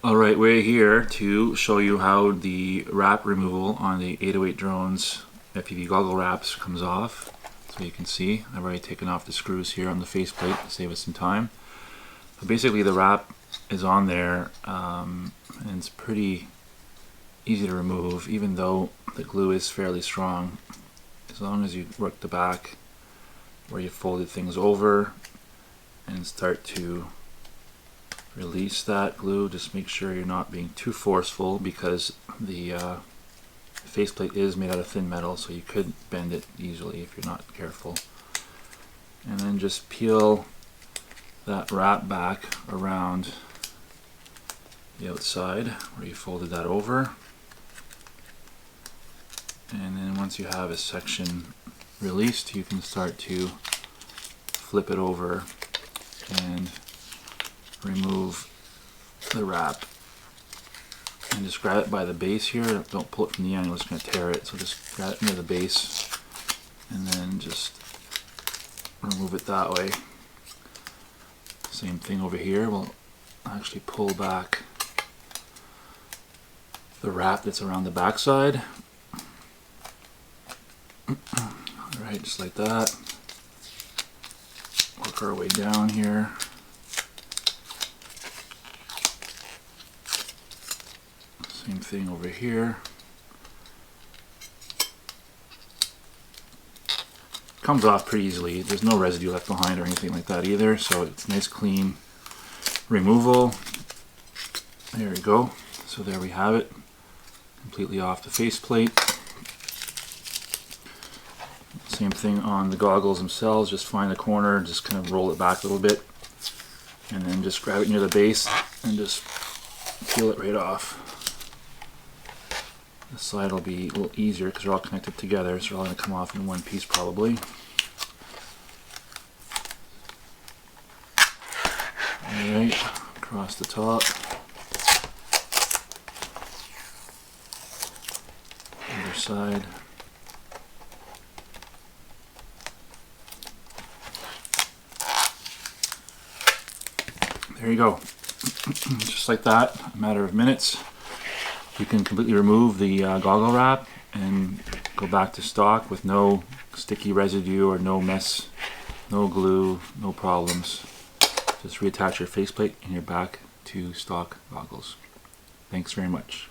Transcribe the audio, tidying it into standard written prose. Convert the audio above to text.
Alright, we're here to show you how the wrap removal on the 808 Drones FPV goggle wraps comes off. So you can see I've already taken off the screws here on the faceplate to save us some time. But basically the wrap is on there and it's pretty easy to remove, even though the glue is fairly strong. As long as you work the back where you folded things over and start to release that glue, just make sure you're not being too forceful, because the faceplate is made out of thin metal, so you could bend it easily if you're not careful. And then just peel that wrap back around the outside where you folded that over. And then once you have a section released, you can start to flip it over and remove the wrap. And just grab it by the base here. Don't pull it from the end, you're just going to tear it. So just grab it near the base and then just remove it that way. Same thing over here. We'll actually pull back the wrap that's around the back side. Alright, just like that. Work our way down here. Same thing over here. Comes off pretty easily. There's no residue left behind or anything like that either, so it's nice clean removal. There we go. So there we have it, completely off the faceplate. Same thing on the goggles themselves. Just find the corner, just kind of roll it back a little bit, and then just grab it near the base and just peel it right off. This side will be a little easier because they're all connected together, so they're all going to come off in one piece probably. Alright, across the top. Other side. There you go. Just like that, a matter of minutes. You can completely remove the goggle wrap and go back to stock with no sticky residue or no mess, no glue, no problems. Just reattach your faceplate and you're back to stock goggles. Thanks very much.